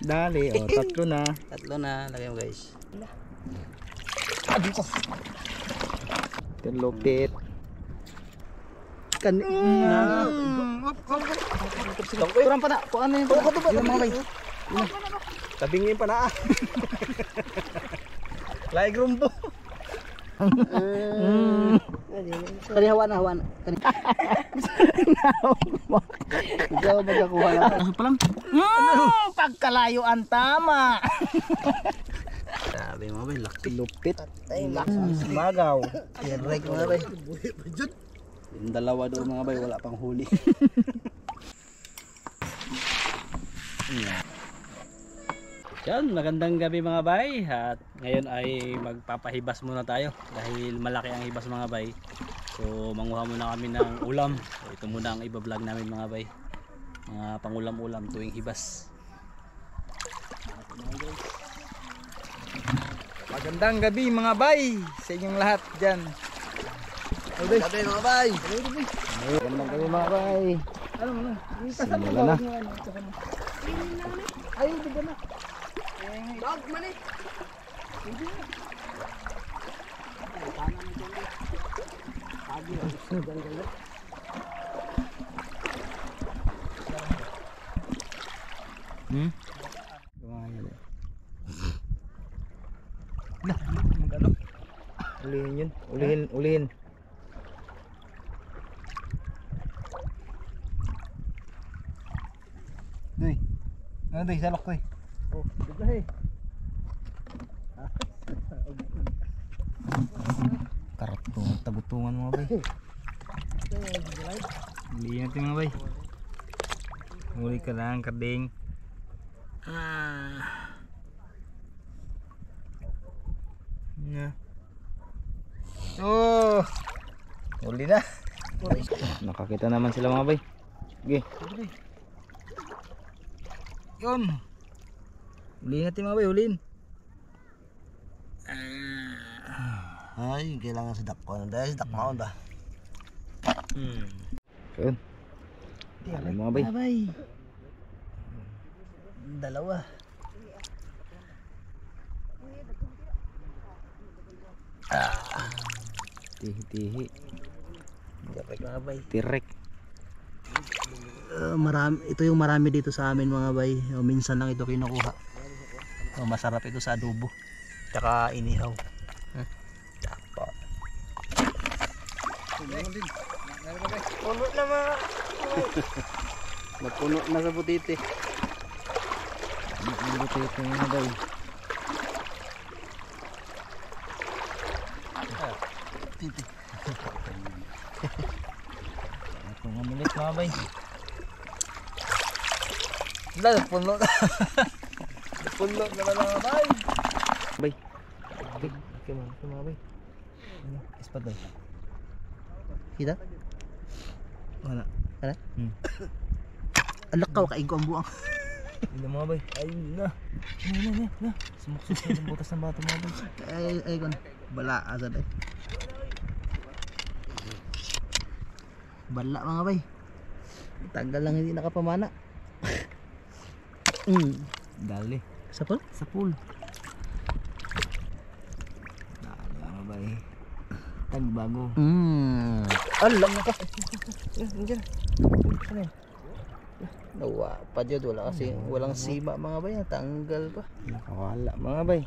Dali, oh, tatlo na. Tatlo na, lagay mo guys. Dito. Lupit. Kurang pa na. Kung ano yung mga bay. Tabingin pa na. Laig rumbo. Kani hawa na. Ikaw magkakuha na. Kaso pa lang. Pagkalayuan tama. Sabi mga bay, laki. Lupit. Magaw. Direct mga bay. Yung dalawa doon mga bay, wala pang huli. Yan, magandang gabi mga bay. At ngayon ay magpapahibas muna tayo dahil malaki ang hibas mga bay. So manguha muna kami ng ulam. So, ito muna ang iba-vlog namin mga bay. Mga pangulam-ulam tuwing hibas. Magandang gabi mga bay sa inyong lahat dyan. Gabi mga bay. Magandang gabi mga bay. Simula na. Ay, di ba na? Dog, mani. Ulihin yun. Ulihin. Duy. Ano duy? Salok ko eh. Oh, diba Karatong tagutungan mga bay. Ulihin natin mga bay. Uli ka lang karding. Na. Oh. Uli na. Nakakita naman sila mga bay. Sige. Yun. Ulihin natin mga bay, ulihin. ay, kailangan sa dakon. Dahil sa dakmaon ba? Yun. Dali mga bay. Bay. Dalawa. Tihi-tihi. Direct mga bay. Tirek. Marami, ito yung marami dito sa amin mga bay. Minsan lang ito kinukuha. Masarap ito sa adobo. Tsaka inihaw. Jackpot. Puno na mga. Napuno na sa butiti. Ang ito mga bay. Titi. Ito nga milit mga bay. Dahil puno na. Puno na mga bay. Bay. Okay mga bay. Ispat bay. Kita? Wala. Ano? Alakaw, kaigo ang buwang. Hindi mga bay. Ayun na. Na. Sumuksok na yung butas ng bato mga bay. Ay, kon. Bala, asad ay. Bala mga bay. Tagal lang hindi nakapamana. Dali. Sa pool? Sa pool. Dali mga bay. Tagbago. Alam na ka. Diyan. Ano yan? Nawa pa dyan. Wala kasi walang sima mga bay. Tanggal pa. Nakawala mga bay.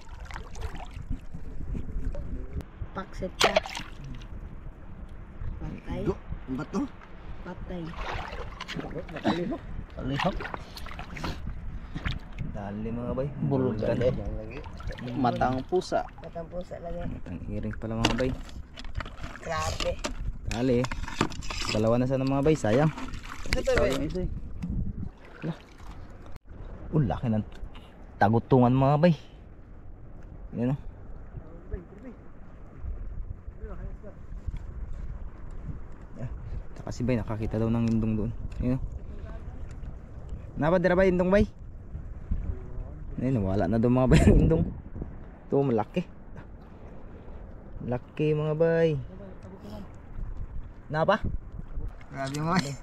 Pakset ka. Patay. Ang bato. Patay. Alihok. Dali mga bay. Bulgan eh. Matang pusa. Matang pusa lagi. Matang iring pala mga bay. Grabe. Dali. Dalawa na sana mga bay. Sayang. Sayang ito eh. Laki ng tagutungan mga bay. Yan o. Tsaka si bay nakakita daw ng indong doon. Yan o. Napadira ba indong bay? Ayun, wala na daw mga bay ng indong. Ito malaki. Laki mga bay. Napa? Grabe mga bay.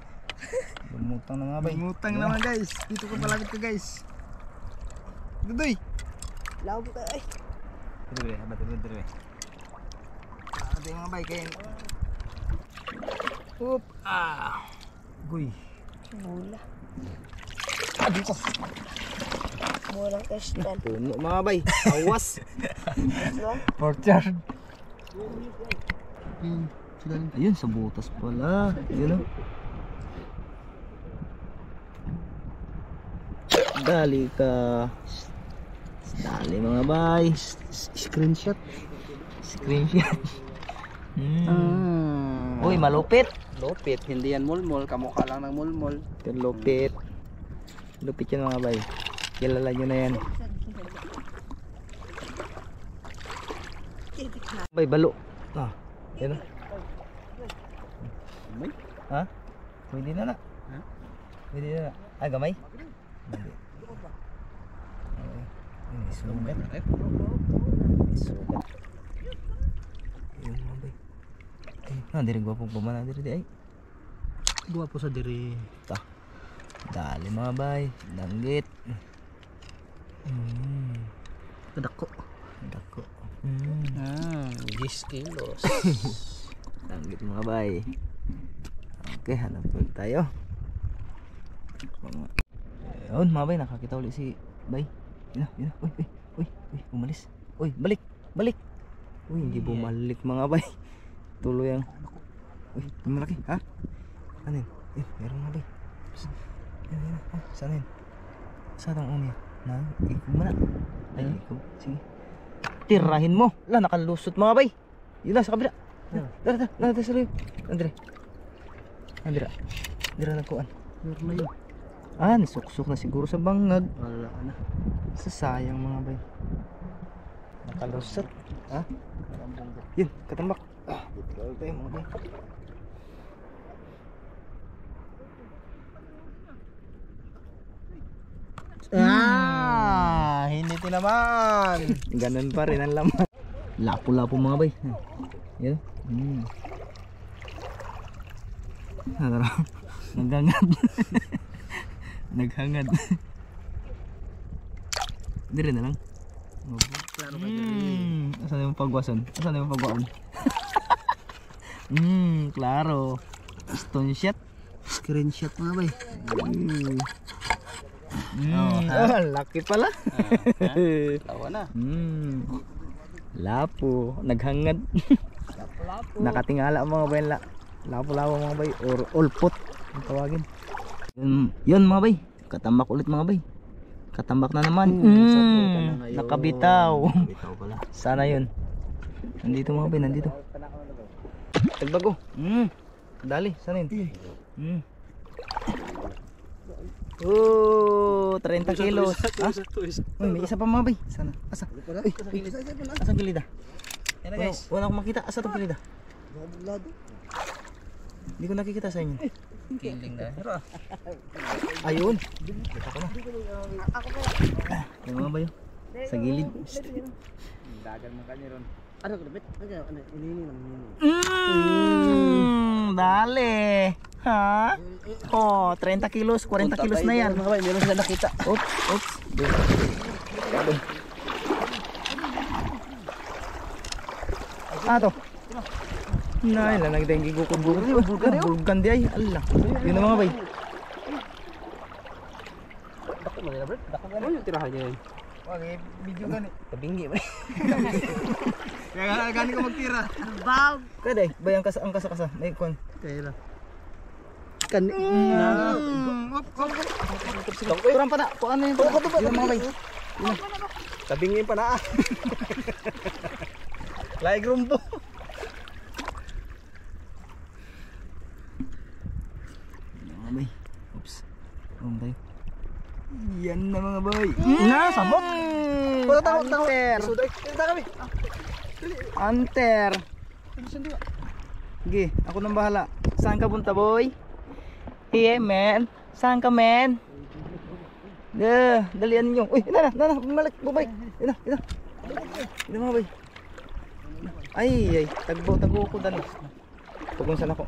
Lumutang na mga bay. Lumutang naman guys. Dito ko palapit ka guys. Dudoy. Labo ka ay. Dire, habat dire. Ate mga bay kayo. Oop. Guy. Mula. Dito. Mulang kestan. Puno mga bay. Awas. No? Porchard. Sila rin. Ayun, sa butas pala. Yun o. Dali ka. Dali mga bay. Screenshot. Screenshot. Uy, malupit. Lupit, hindi yan mulmol, kamukha lang ng mulmol. Ito lupit. Lupit yan mga bay. Kilala nyo na yan. Bay, balo. Yan o. May? Ha? Pwede na na. Ha? Pwede na na. Gamay? Hindi. May sugat. May sugat. Ayun mga bay. Diri gwapong pumana diri di ay. Gwapo sa diri. Dali mga bay. Danggit. Kadako. Dako. 10 kilos. Danggit mga bay. Okay, hanap ulit tayo. Ayun mga bay, nakakita ulit si bay. Yun na. Uy, umalis. Uy, balik. Uy, hindi bumalik mga bay. Tuloy ang. Uy, malaki, ha? Ano yun? Meron mga bay. Yan. Saan yun? Saan ang umiya? Ikaw mo na. Ay, ikaw. Sige. Tirahin mo. Nakalusot mga bay. Yun na, sa kabila. Dara, sa layo. Andira nagkuhan. Meron na yun. Nisuksok na siguro sa bangag. Wala na. Sayang mga bay. Nakalusot. Ha? Yun, katambak. Dito tayo mga bay. Hindi tinaman. Ganun pa rin ang laman. Lapo-lapo mga bay. Yan. Naghangad. Naghangad. Dire na lang. Klaro ka diri. Asan yung pagwason? Klaro. Stone shot. Screenshot mga bay. Laki pala. Tawa na. Lapo. Naghangad. Nakatingala mga bay. Lapo-lapo mga bay. Or ulpot. Ang tawagin. Yun mga bay. Katambak ulit mga bay. Katambak na naman. Nakabitaw. Bitaw pala. Sana yun. Nandito mga bay. Nandito. Tagbago. Dali. Sana yun. 30 kilos. Uy, may isa pa mga bay. Sana. Asa? Asa gilid ah? Yan na guys. Wala akong makita. Asa itong gilid ah? Hindi ko nakikita sa inyo. Kiling na. Ayun. Kita ko na. Yung mga bayo. Sa gilid. Dagan mo kanya ron. Ano ka dapat? Inini. Dali. Ha? 30 kilos, 40 kilos na yan. Mga bay, meron sila nakita. Oops. To. Nay, lang nagdenggi ko kung bulgan di ay. Allah. Yun na mga bay. Dako mo nila, bro. Dako mo yung tirahan niya yun. Wag video gani. Tabingi ba? Kaya gani ko magtira. Bag. Kada eh, bayang ang kasa-kasa. May kon. Kaya lang. Kurang pa na. Kung ano yun. Yun mga bay. Tabingin pa na. Laig rumbo. Mga bay. Oops. Tayo. Yan na mga bay. Sabot. Anter. Kita kami. Anter. Sige, ako nang bahala. Saan ka punta, boy? Hey, man. Saan ka, man? Dalian nyo. Uy, ina na, bumalik, bubay. Ina, mga bay. Ay, tagbo ko dali. Tugon saan ako.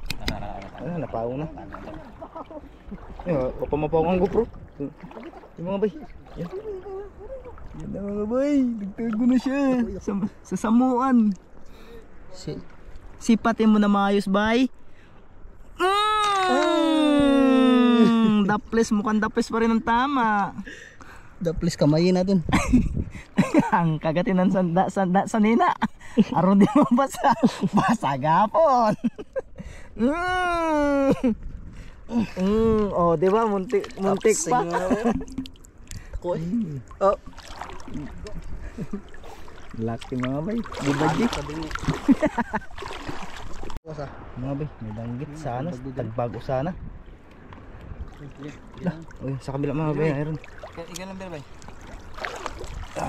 Napaw na. Papamapaw ang GoPro. Yung mga bay. Yan. Yan na mga bay. Nagtago na siya. Sa samuan. Sipatin mo na maayos bay. Daples, mukhang daples pa rin ang tama. Daplis kamayin natin. Ang kagatinan sa nina. Aron di mo basa. Basa gapon. Oh, di ba muntik pa. Oh. Laki mga bay. Di ba di? Mga bay, may danggit sana. Tagbago sana. Uy, sa kabila mga bay, mayroon. Ikan lang bay.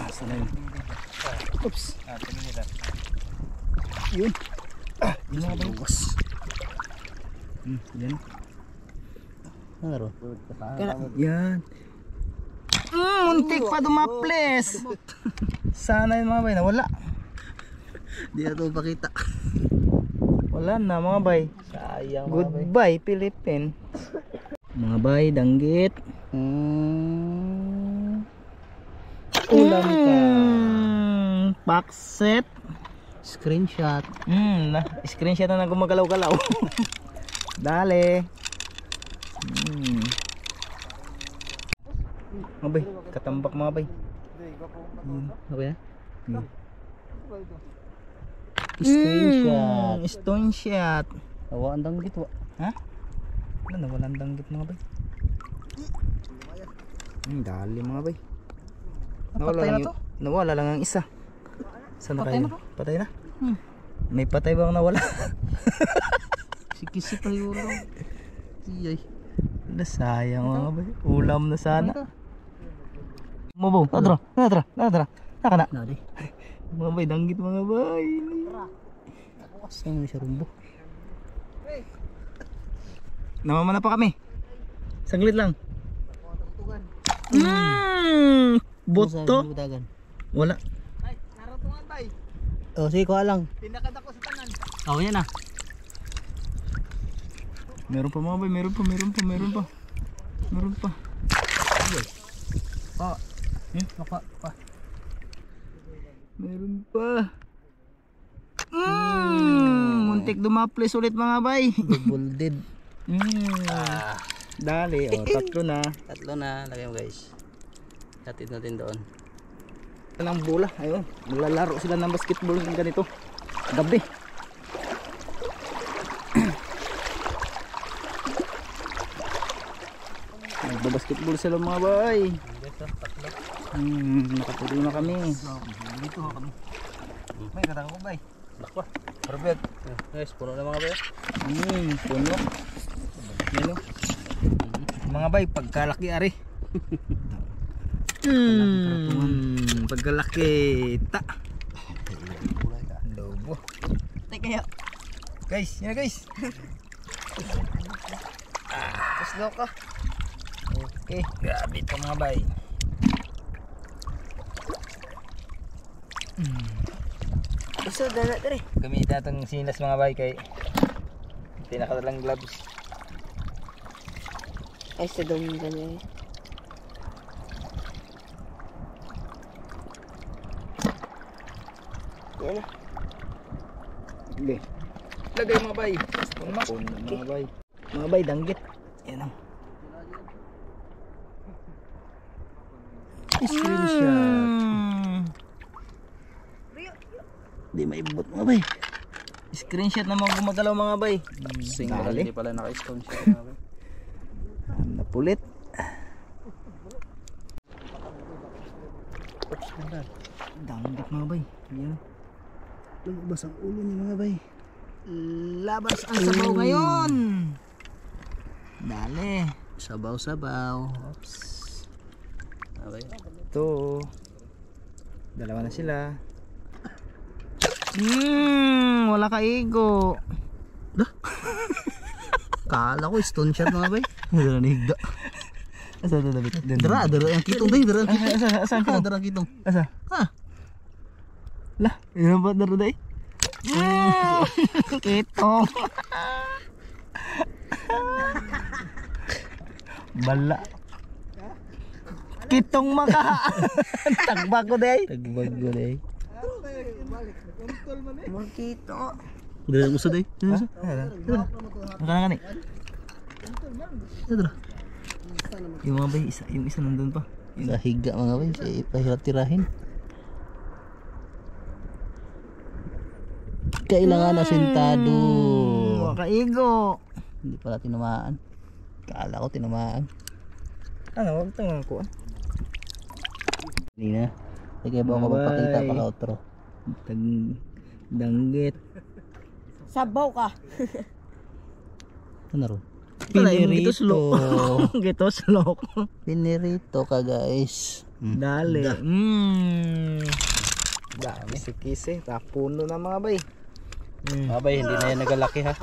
Sana yun. Oops. Tingin nila. Yun. Yun mga bay. Yan. Ano? Yan. Muntik pa dumaples. Sana yun mga bay, nawala. Di na ito pakita. Wala na mga bay. Sayang mga bay. Goodbye Philippines. Mga bay, danggit. Ulam ka. Pakset. Screenshot. Screenshot na gumagalaw-galaw. Dale. Mga bay, katambak mga bay. Okay na? Screenshot. Stone shot. Tawa ang danggit wa. Ha? Wala, walang danggit mga bay. Dali mga bay. Patay na to? Nawala lang ang isa. Saan na Patay kayo? na to? Patay na? May patay bang nawala? Sikisi pa yun. Iyay. Sayang mga bay. Ulam na sana. Mabaw. Nadra. Naka na. Nadi. Mga bay, danggit mga bay. Saan mo siya rumbo? Namamana pa kami. Saglit lang. Boto. Wala. Ay, narutungan bay. Oh, sige ko lang. Pinakad ako sa tanan. Oh, yan na. Meron pa mga bay, meron pa. Oh. Maka pa. Meron pa. Muntik dumaples ulit mga bay. Double dead. Dali, tatlo na. Tatlo na. Lagay mo guys. Hatid natin doon. Ng bola, ayun. Maglalaro sila ng basketball ng ganito. Gabi. Nagbabasketball sila mga bay. Nakatuloy na kami. Dito kami. May katang ko bay. Bakwa. Perfect. Guys, puno na mga bayo. Puno. Yan o. Mga bay, pagkalaki ari. Pagkalaki ta. Lobo. Teka yun. Guys, yan na guys. Puslo ka. Okay, grabe ito mga bay. Iso, dala rin. Gamitin natin sinas mga bay kay tinakadalang gloves. Ay, sa doon ganyan. Yan na. Okay. Lagay mga bay. Puno mga bay. Mga bay, danggit. Yan o. Screenshot. Di maibot mga bay. Screenshot na mga gumagalaw mga bay. Single. Dali. Hindi pala naka-stone siya mga bayo. Napulit. Danggit mga bay. Yan. Lumabas ang ulo niya mga bay. Labas ang sabaw ngayon. Dali. Sabaw-sabaw. Oops. Okay. Ito. Dalawa na sila. Wala ka igo. Kala ko stone shot mga bay. Dara na higda. Asa ito David? Dara ang kitong day. Dara ang kitong. Asa ang kitong? Dara ang kitong. Asa? Ha? Lah, yun ba daro day? Kitong. Bala. Kitong maka. Tagbag ko day. Tagbag ko day. Murkito. Udah usah deh. Nakakani. Yung mga bay, yung isa nandun pa. Higa mga bay, pahirap tirahin. Kailangan asintado. Makaigo. Hindi pala tinamaan. Kala ko tinamaan. Ano, wag tang mga kuan. Hindi na. Sige ba ako magpakita pa ka outro. Danggit. Sabaw ka. Ano ro? Pinirito. Gitoslok. Pinirito ka guys. Dali. Dami si Kise. Tapuno na mga bay. Abay, hindi na yan nagalaki ha.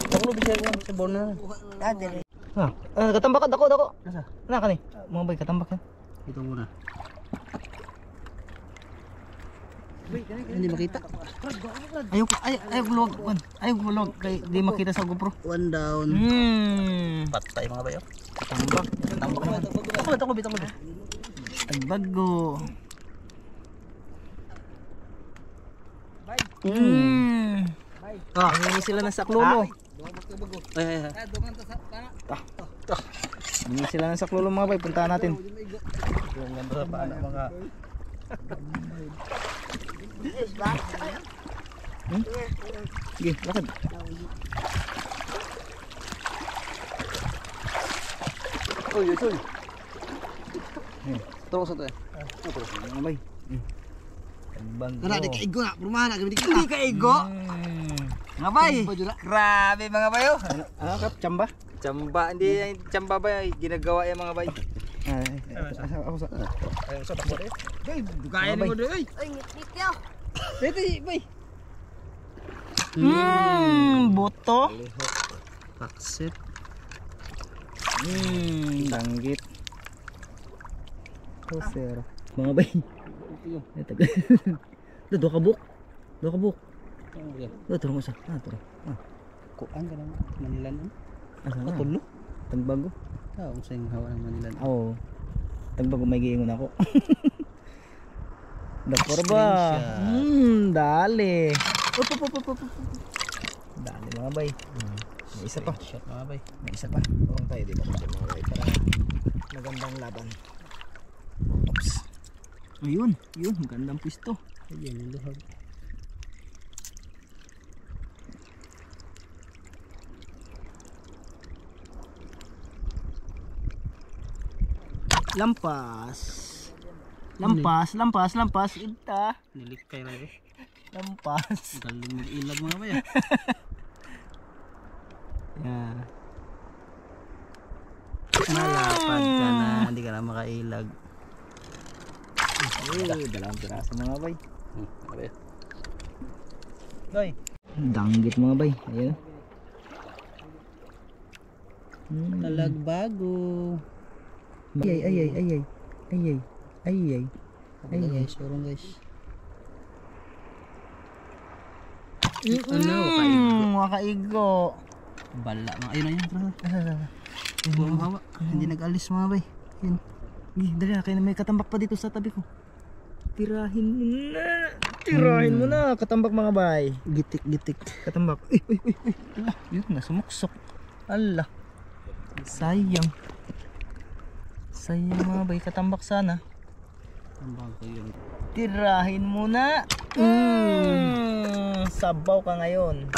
Ito ko bisa ko sa bono na. Dadali. Katambak ka, dako. Nasa? Ano ka ni? Mga bay, katambak yan. Ito muna. Hindi makita. Ayaw vlog. Kay di makita sa GoPro. One down. Patay mga bayo. Katambak. Tambak naman. Ako bitang mo. Tagbago. Hingi sila ng saklolo. Ay. Hingi sila ng saklolo mga bay. Puntahan natin. Yung ganda sa paano mga Sige, lakad. Uy. Terus satu ya. Mga bay. Tagbago. Kana di kaigo na, perumahan na kami di kita. Hindi ka igo. Mga bay. Grabe mga bayo. Ano kap? Chamba? Chamba. Hindi yung chamba ba ginagawa yung mga bay. Ako sa. Ayaw sa takbo eh. Bay, kaya ni mo doy. Ay, ngit-ngit yaw. Dito bay. Boto. Paksit. Danggit. Sir. Mga bay. Dua kabuk. Turun usah. Turun. Kuan ka naman. Manilan. Asa na? Tulo. Tagbago. Ang sayang hawa ng Manilan. Oo. Tagbago may giingon ako. Dakor ba? Dali. Up. Dali mga bay. May isa pa. Shot mga bay. May isa pa. Orong tayo dito mga bay para magandang laban. Oops. Ayun, magandang pwesto. Ayun yung luhag. Lampas. Ita. Nilikay na eh. Lampas. Galing mag-ilag mga bay. Yeah. Malapad ka na. Hindi ka na makailag. Dalawang piraso mga bay. Okay. Doy. Danggit mga bay. Ayun. Talagbago. Ay. Guys, sorong guys. Makaigo. Bala mga. Ayun na yun. Buong hawa. Hindi nag-alis mga bay. Yun. Dali na kayo na may katambak pa dito sa tabi ko. Tirahin mo na. Katambak mga bay. Gitik. Katambak. Uy. Allah, yun nasumuksok. Allah. Sayang mga bay. Katambak sana. Ang bago yun. Tirahin mo na. Sabaw ka ngayon.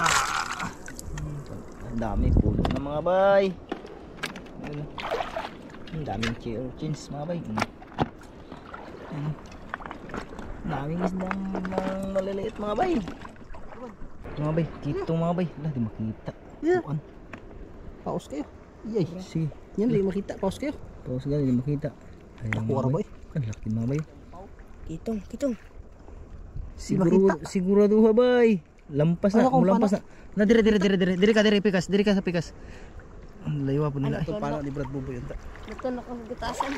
Ang dami pulo na mga bay. Ang daming chins mga bay. Daming isdang maliliit mga bay. Mga bay, kito mga bay. Wala, di makita. Yeah. Kuan. Paus kayo. Yay. Sige. Yan, di makita. Paus kayo. Paus ka, di makita. Ayun Kuwara mga boy. Kan laki mga bay. Kitong. Sigurado ha bay. Lampas na, mulampas na. Na dire ka sa pikas. Ang layo po nila. Ito paano ni Brad Buboy yun. Ito na kang gutasan.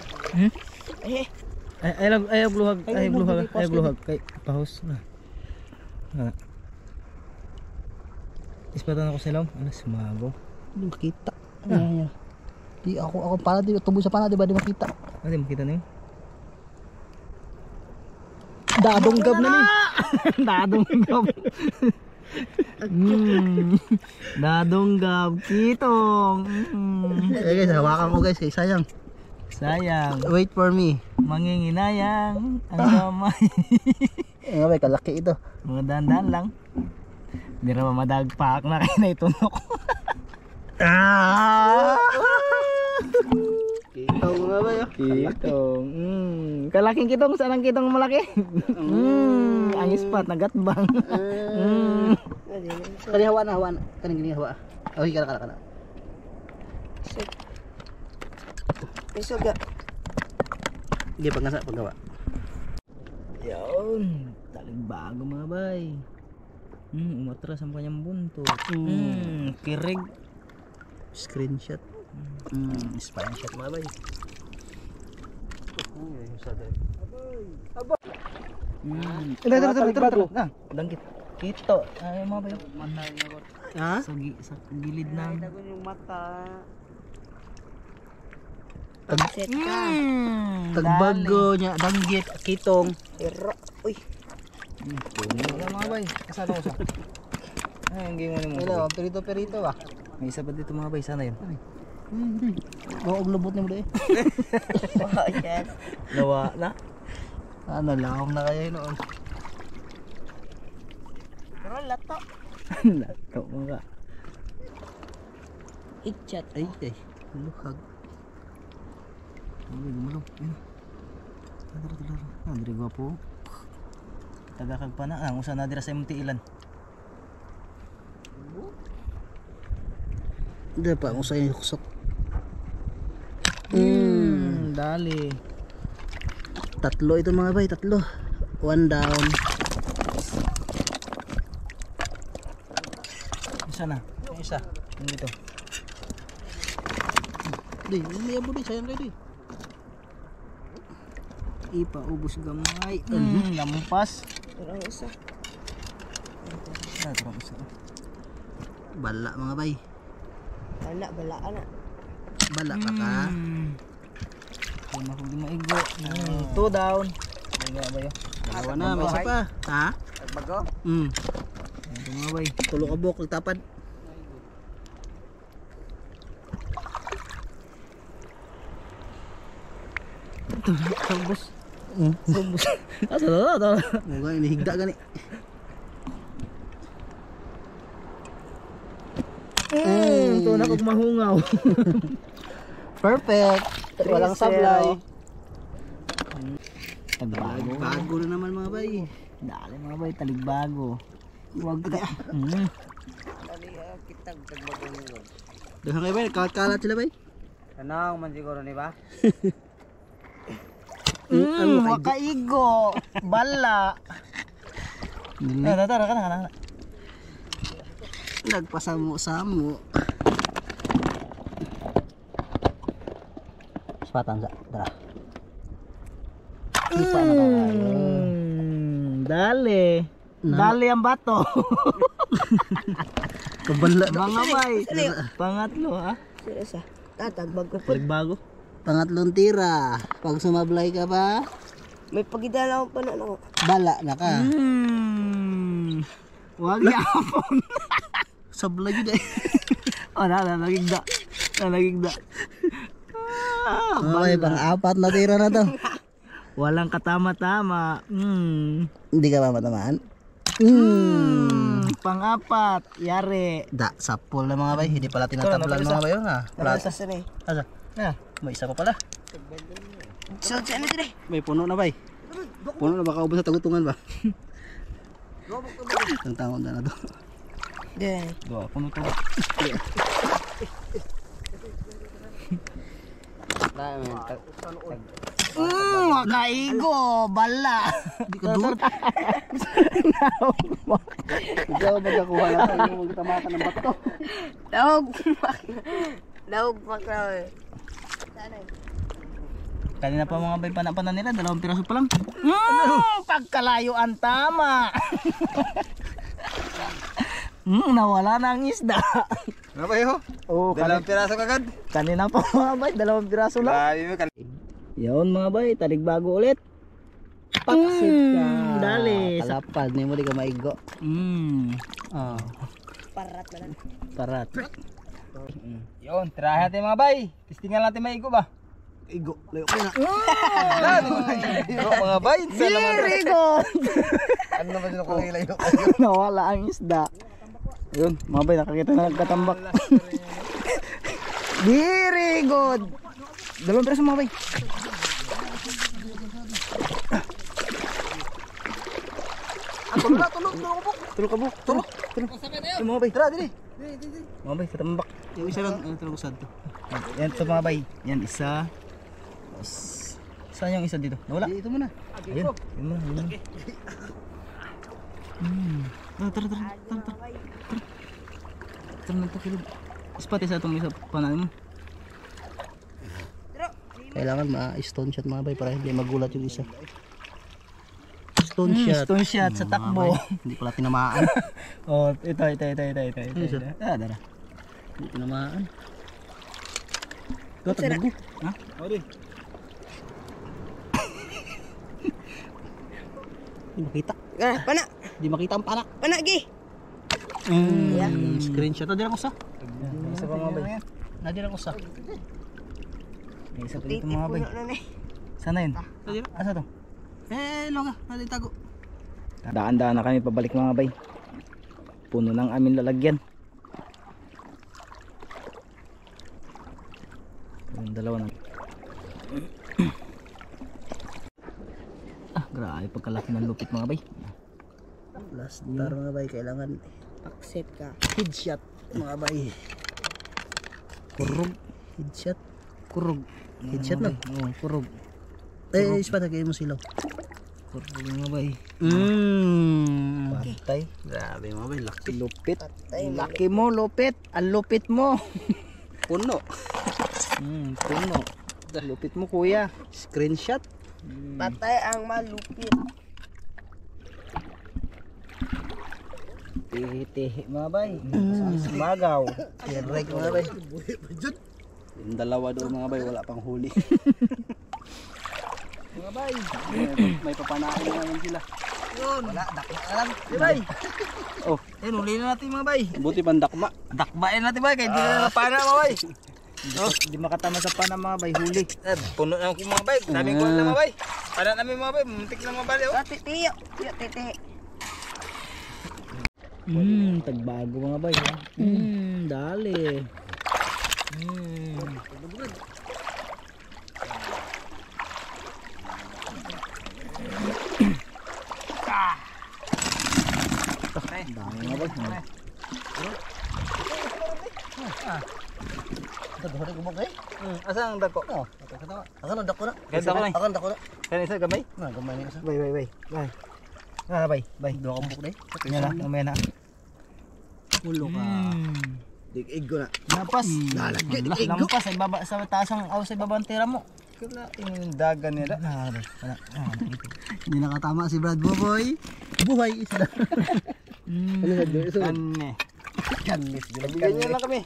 Ayaw gluhag kay pahos na. Ispatan ako sa ilaw. Ano sumago? Hindi makita. Ayan. Di ako pala di tubo sa pana di ba di makita. Ano makita niyo? Dadong gab na ni. Dadonggab. Dadonggab kitong. Eh guys, hawakan ko guys kay sayang. Sayang, Wait for me. manginginayang ang kamay. Eh nga kalaki ito. Mga dandan lang. Hindi naman madagpak na kayo na itunok. Ah! Kitong nga ba yun? Kitong. Kalaking kitong, saan ang kitong malaki? Ang ispat, nagatbang. Kani hawa na hawa. Kaning gini hawa. Okay kana. Isuga. Di pagkasa paggawa. Yun, taling bago mga bay. Umatras ang kanyang buntot. Kirig. Screenshot. Screenshot mga bay. Tara. Dangkit. Kito. Ay mga bay. Ha? Sa gilid ng Yung mata. Tag- Set ka. Tagbago nya danggit kitong. Pero, uy. Wala mga bay. Kasano ko sa? Ay, ang gingon mo. Hello, perito ba? May isa pa dito mga bay. Sana yun. Bawa og lubot ni mo dai. Oh, yan. Lawa na. Ano lahom na kaya noon. Pero lato. Lato mga. Hitchat. Ay, luhag. Ay, gumulong. Ayun. Andre gwapo. Tagakag pa na. Ang usa na dira sa MT ilan. Hindi pa ako sa inyo kusok. Dali. Tatlo ito mga bay, tatlo. One down. Isa na. Yung isa. Yung dito. Di, hindi abo di, sayang kayo di. Ipaubos gamay. Lampas. Pero isa. Tarong isa. Bala mga bay. Balaan na. Bala pa ka. Kung ako di maigo. 2 down. Ay nga ba yun? Dalawa na, may isa pa. Ha? Bago? Ito mga bay. Tulo ka buk, nagtapad. Subos. Subos. Asa na. Mga inihigda gani. Ito na kong mahungaw. Perfect. Walang sablay. Tagbago. Bago na naman mga bay. Dali mga bay, taligbago. Huwag ka. Dali kitag tagbagong. Dahan kayo bay, kalat-kalat sila bay. Kanang man siguro ni ba? Makaigo. Bala. Tara ka. Nagpasamo-samo. Sepatan sa, tara. Kita na kayo. Dali. Dali ang bato. Kabala na. Mga bay. Pangatlo ha. Seryosa. Tagbag ko. Taligbago. Pangatlong tira. Pag sumablay ka ba, May pagidala ko pa na ako. bala na ka. Huwag yapon. Sablay yun eh. Oh, nalagigda. Okay, pang-apat na tira na to. Walang katama-tama. Hindi ka ba matamaan? Pang-apat. Yari. Da, sapol na mga bay. Hindi pala tinatablan mga bay. Sa sini. Asa? May isa pa pala. So, saan na dire? May puno na bay. Puno na baka ubos sa tagutungan ba? Ang taon na to. Dahil. Puno to. Makaigo. Bala. Hindi ka doon. Ikaw magkakuha na tayo. Magtamakan ng bato. Dawag pa ka eh. Kanina pa mga bay panapanan nila. 2 piraso pa lang. Pagkalayo ang tama. Nawala na ang isda. Ano ba yun? Oh, Dalawang piraso kagad. kanina pa mga bay, 2 piraso lang. Grabe mo. Yun mga bay, talig bago ulit. Paksit ka. Dali. Kalapad, may mo di ka maigo. Oh, Parat na lang. parat. Yun, tirahin natin mga bay. Testingan natin maigo ba? Igo, layo ko na. Igo mga bay. Very good. Ano naman sila kung ilayo? Nawala ang isda. Yun, mga bay, nakakita na nagkatambak. Very good. 2 piraso mga bay. Tulog ka buk. Tulog. Yung mga bay. Tara, dili. Mga bay, katambak. Yung isa lang, tulog sa to. Yan ito mga bay. Yan isa. Saan yung isa dito? Nawala. Ito muna. Ayun. Yun muna. Yun muna. Tara. Tara na ito kilog. Spot isa itong isa pananin mo. Kailangan ma-stone shot mga bay para hindi magulat yung isa. Stone shot. Stone shot sa takbo. Hindi pala tinamaan. Oh, ito. Tara. Hindi tinamaan. Ito, tagbugo. Ha? Ori. Hindi makita. Pana, Hindi makita ang panak. pana gi. Screenshot. Nadira ko sa. Isa pa mga bay. Nadira ko sa. May isa pa dito mga bay. Sana yun? Asa to? Loga. Nadira tago. Daan-daan na kami pabalik mga bay. Puno ng amin lalagyan. Yung dalawa na. Grabe pagkalaki ng lupit mga bay. Last star mga bay. Kailangan Pakset ka. headshot mga bay. Kurog. Headshot. Kurog. Headshot lang. Oo, kurog. Ispat na kayo mo silaw. Kurog mga bay. Patay. Grabe mga bay. Laki. Lupit. Laki mo, lupit. Ang lupit mo. Puno. Puno. Lupit mo kuya. Screenshot. Patay ang malupit. Tihi-tihi mga bay. Magaw. Direct mga bay. Yung dalawa doon mga bay, wala pang huli. Mga bay. May papanain naman sila. Wala. Dakla lang. Bay. Oh, Ayun, huli na natin mga bay. buti pang dakma. Dakbain natin bay. Kaya hindi na napana mga bay. Hindi makatama sa pana mga bay, huli. Puno na ako mga bay. Daming kuwan na mga bay. Para namin mga bay. Muntik na mga bay. Oh. Titiyo. Titi. Tagbago mga bay. Dali. Dami mga bay. Daghan ko mo kay. Asa ang dako? Akan dako na. Ganda ko na. Akan dako na. Kan isa gamay. Na gamay ni isa. Bay. Bay. Bay. Dua ka buk dai. Yan na, mamaya na. Ulo ka. Dig-ig ko na. Lampas. Lalagyan, Wala, ig-ig. lampas sa ibaba sa taas ang sa ibaba ang tira mo. Kaya yung dagan nila. Wala. Hindi nakatama si Brad Boboy. Buhay isda. Ane. Kanis. Bigyan niyo lang kami.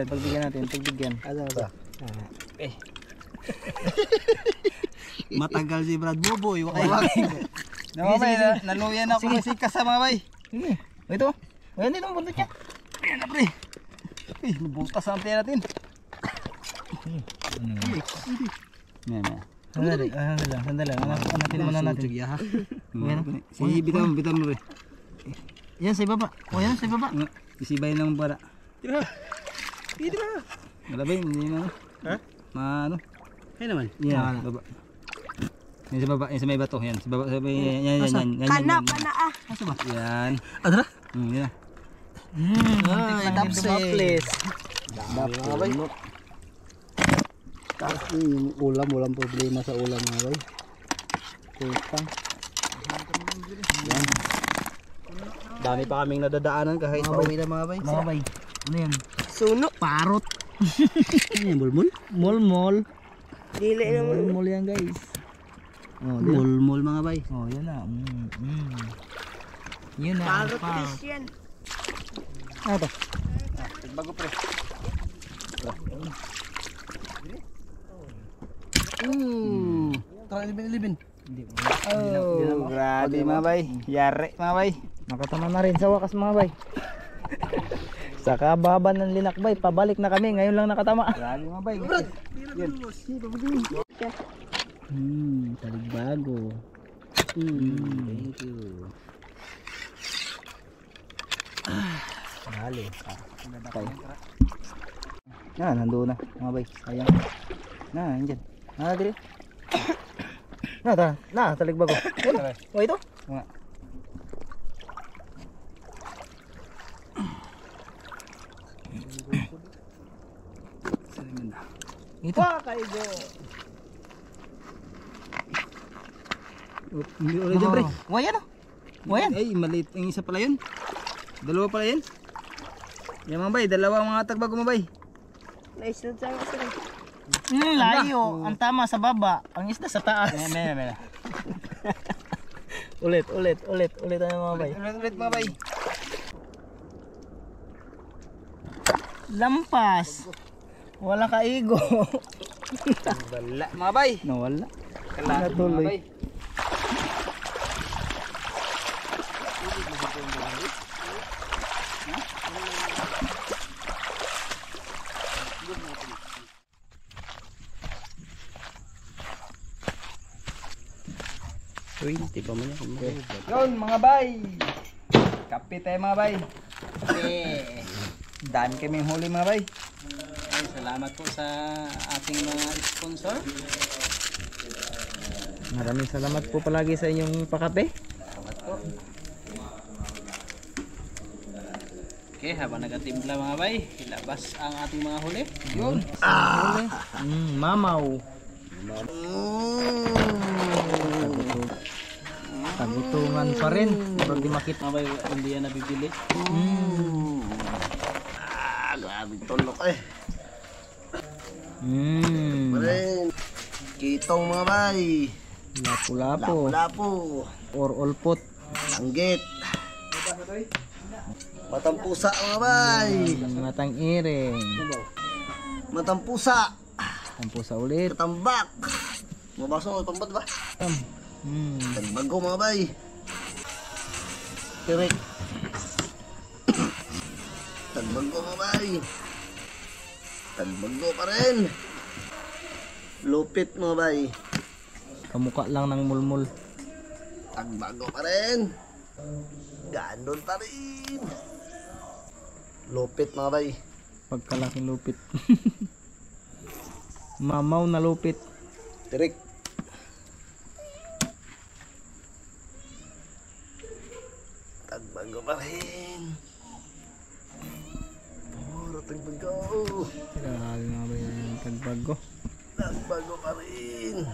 Pagbigyan natin. Ano ba? Matagal si Brad Boboy. Wakay. Namamay, naluyan ako kasi sa mga bay. Sige. Ito. Ayan din ang bundot niya. Ayan na pre. Nabutas ang tira natin. Sandali. Anatin muna natin. Ayan. Si bitam mo pre. Yan sa ibaba. O yan sa ibaba. Isibay lang para. Tira. Wala ba hindi na. Ha? Maano? Ay naman. Yan, baba. Yan sa baba, yan sa may bato, yan. Sa baba, sa may, yan. Kana, pana ah. Asa ba? Yan. Adra. Yan. Ay, tapos Mga bay. Yung ulam problema sa ulam mga bay. Tutang. Dami pa kaming nadadaanan kahit pauwi na mga bay. Mga bay. Ano yan? Suno. Parot. Ano yan, mulmul? Mol. Dili naman. Mol yan guys. Oh, Mulmul mga bay. Oh, yan na. Yun na. Parot fish yan. Ano to? Bago pre. Tara, libin. Oh, grabe mga bay. Yari mga bay. Nakatama na rin sa wakas mga bay. Sa kababa ng linakbay, pabalik na kami. Ngayon lang nakatama. Grabe mga bay. Taligbago. Thank you. Hali. Okay. Nandoon na mga bay. Sayang. Nandiyan. Dire. Taligbago. Oh, ito. Nga. Ito. Hindi ulit dyan pre. Wayan oh. Wayan. Ay, maliit. Yung isa pala yun. Dalawa pala yun. Yan mga bay, dalawa mga tagbago mga bay. Naisod sa nga sila. Layo. Ang tama sa baba. Ang isda sa taas. Mena. Ulit tayo mga bay. Ulit mga bay. Lampas. Wala kaigo. Wala mga bay. Nawala. Kala Natuloy. mga bay. Pa man yan. Yun mga bay. Kape tayo mga bay. Dami kaming huli mga bay. Ay, salamat po sa ating mga sponsor. Maraming salamat po palagi sa inyong pakape. Salamat po. Okay, habang nagatimpla mga bay, ilabas ang ating mga huli. Yun. Mamaw. Tagutungan pa rin. Pero di makita. Mga bay, hindi yan nabibili. Grabe tolok eh. Kitong mga bay. Lapu-lapu. Lapu. Or olpot. Langgit. Matang pusa mga bay. Matang iring. Matang pusa. Tampo sa ulit. Katambak. Mabaso pambad ba? Tagbago mga bay. Tirik. Tagbago mga bay. Tagbago pa rin. Lupit mga bay. Kamukha lang ng mulmul. Tagbago pa rin. Ganon pa rin. Lupit mga bay. Pagkalaking lupit. Mamaw na lupit. Tirik. Tagbago pa rin. Puro tagbago. Grabe nga ba yung tagbago? Tagbago pa rin.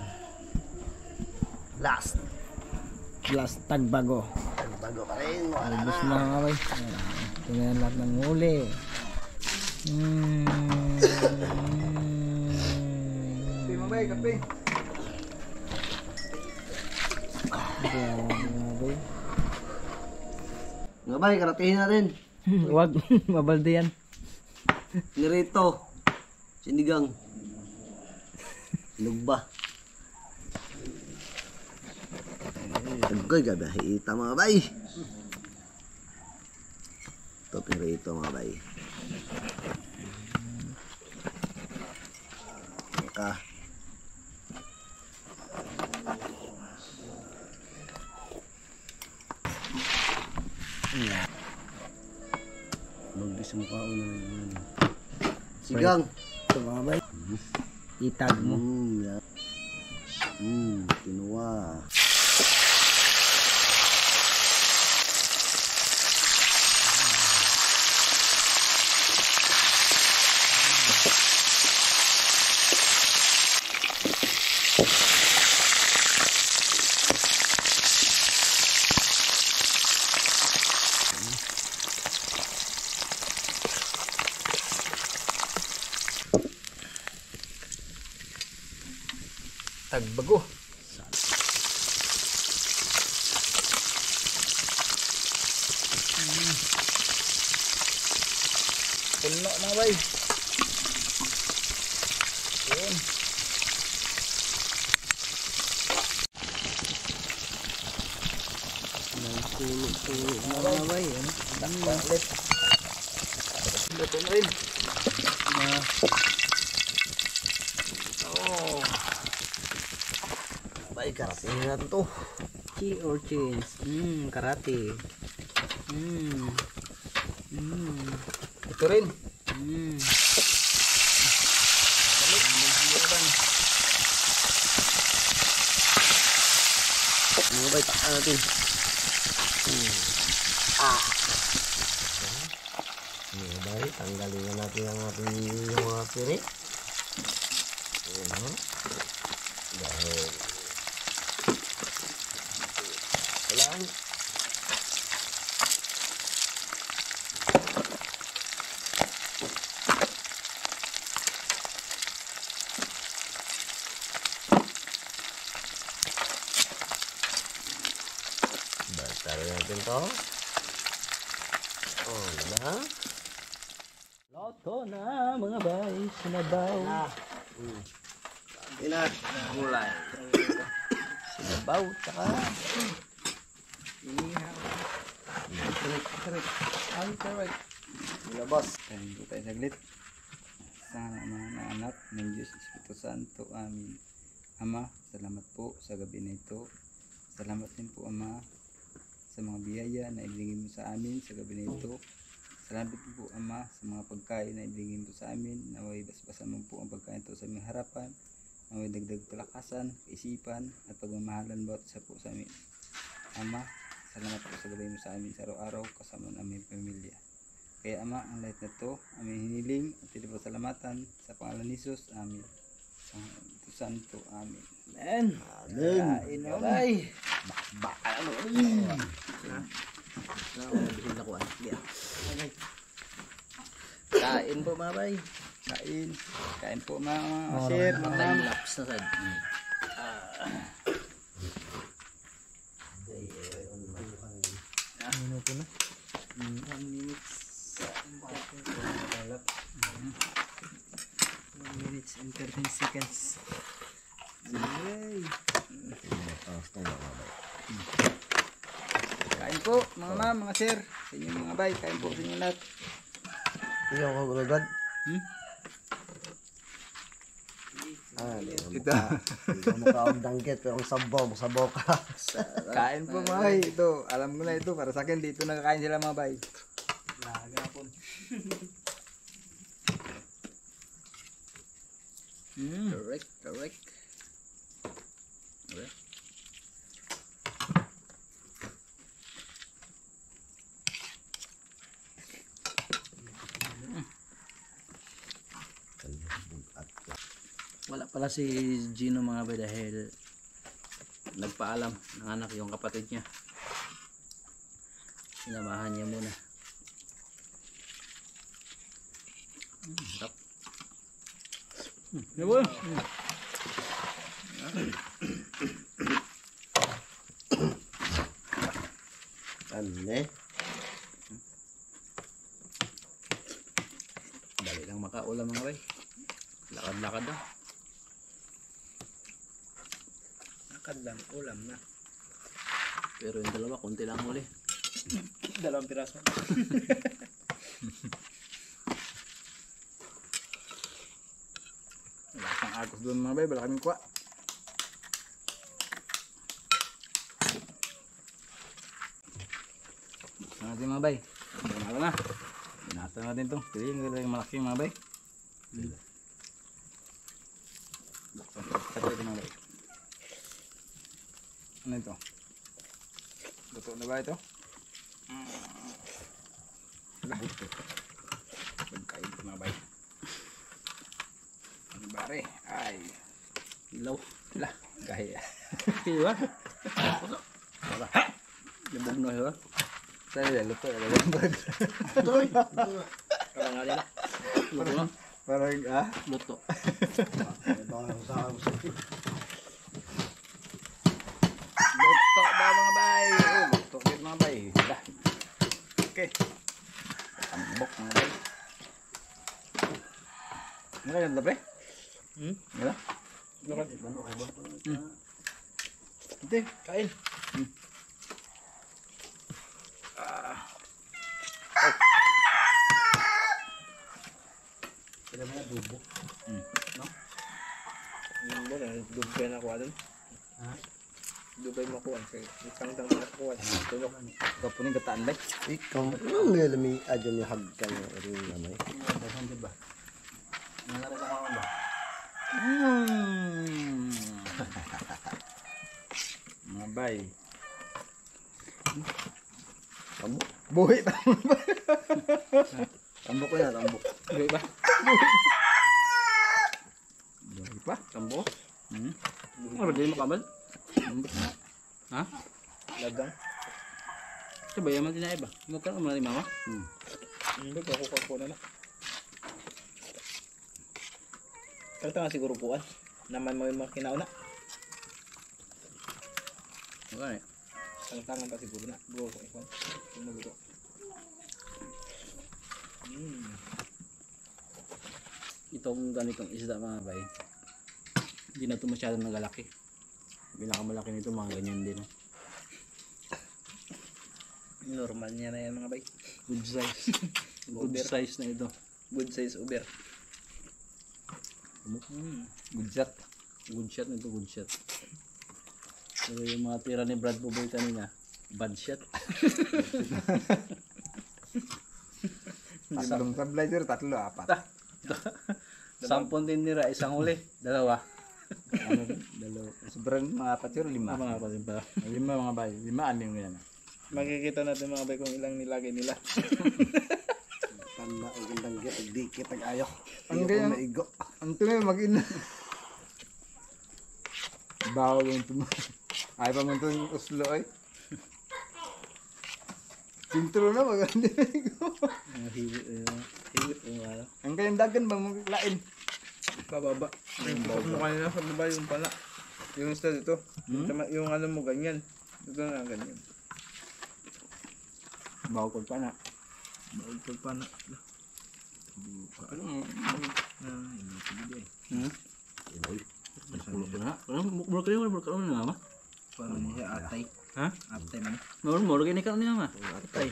Last. Last tagbago. Tagbago pa rin. Wala Albus na. na nga ba? Ito na yan lahat ng huli. Kape mga bay, kape. Grabe nga ba? Nga bay, karatihin natin. Wag, mabalde yan. Nirito. Sinigang. Lugba. Tagkoy gabi. Hita mga bay. Ito pirito mga bay. Maka. Magbis mo ka una na. Sigang. Ito mga bay. Itag mo. Yeah. Kinuha. Tagbago. puno mga bay. Yun. Pulo-pulo mga bay. Ano? Takpan ulit. Luto na rin. Oh. Bay, karate natin to. Chi or chins? Karate. Ito rin. Mga bay, takpan natin. Mga bay, tanggalin na natin ang ating mga pirik. Ayan. Dahil kailangan balik natin to. Oh, na. Loto na mga bay, sinabaw. Inat, gulay. Sinabaw, tsaka inihaw. Correct. Labas. Tayo tayo saglit. Sana mga anak ng Diyos Espiritu Santo. Amin. Ama, salamat po sa gabi na ito. Salamat din po Ama sa mga biyaya na ibigay mo sa amin sa gabi na ito. Salamat din po Ama sa mga pagkain na ibigay mo sa amin. Naway basbasan mo po ang pagkain ito sa aming harapan. Naway dagdag kalakasan, kaisipan at pagmamahalan bawat isa po sa amin. Ama, salamat po sa gabi mo sa amin sa araw-araw kasama ng aming pamilya. Kaya Ama, ang lahat na ito, aming hiniling at tinipasalamatan sa pangalan ni Jesus. Amin. Sa Espiritu Santo. Amin. Amen. Kain mga bay. Kain po mga bay. Kain. Kain po mga share, mga ma'am. Laps na sad. Minuto na. 1 minute. 1 minute and 13 seconds. Kain po mga ma'am, mga sir. Sa inyo mga bay. Kain po sa inyo lahat. Ikaw ko gulagad. Ito. Ikaw mukhaong danggit pero ang sabaw sa boka. Kain po mga bay. Ito. Alam ko na ito. Para sa akin dito nakakain sila mga bay. Lagapon. Correct. Okay. Wala pala si Gino mga bay dahil nagpaalam ng anak yung kapatid niya. Sinamahan niya muna. Sarap. Diba? Ane. Dali lang makaulam mga bay. Lakad-lakad na. Lakad lang. Ulam na. Pero yung dalawa, konti lang huli. 2 piraso. Wala kang agos doon mga bay. Wala kaming kuha. Buksan natin mga bay. Wala na. Binasa natin ito. Piliin ko yung malaki mga bay. Buksan natin mga bay. Ano ito? Luto na ba ito? Luto. Pagkain ito mga bay. Ano ba rin? Ay. Ilaw. Lah. Gaya. Diba? Wala. Libog na yun. Saan nila? Luto na lang. Parang nga nila. Luto na. Parang Luto. luto ba mga bay? Oh, luto din mga bay. Dah. Okay. Tambok mga bay. Kaya na pre? Wala? Ito, kain. Dubay na kuha dun. Dubay mo kuha. Isang dang na kuha. Tulog. Kapunin gataan ba? Ikaw, ano nga lami adyan yung hagkan yung rin namay. Mga bay. Buhay pa. Tambok ko na, tambok. Buhay pa. Buhay pa? Tambo. Ano ba di mo kabal? Tambok na. Ha? Lagang. Sabay yaman din na iba. Magkaroon mo na ni mama. Hindi ko kukuha ko na na. Kanta nga siguro kuhan. Naman mo yung mga kinauna. Okay. Tangan pa siguro na. Bro ko ikaw. Magulo. Itong ganitong isda mga bay. Hindi na ito masyadong nagalaki. Pinakamalaki nito mga ganyan din. Normal niya na yan mga bay. Good size. Good Uber. size na ito. Good size Uber. Good shot. Good shot nito, good shot. Pero yung mga tira ni Brad Boboy kanina, bad shot. Tatlong sablay sir, tatlo, apat. Sampon din nira, isang uli. Dalawa. Dalawa. Sobrang mga apat sir, lima. Mga pa rin pala. Lima mga bay. Lima anim yan. Makikita natin mga bay kung ilang nilagay nila. Tanda ang gandang git, dikit ang ayaw. Ang Ayaw ganyan. ko maigo. Ang tunay mag-ina. Bawal yung tumo. Ay pa man itong uslo ay. Sintro na mag-ina. Higit yung ano. Ang kayang dagan ba maglain? Pababa. Yung mo kanina sa baba yung pala. Yung isa dito. Yung ano mo ganyan. Ito nga ganyan. Bawal pa na. Bawal pa na. Mura kayo na mama? Parang niya atay. Ha? Atay man. Mura kayo ni ka ni mama? Atay.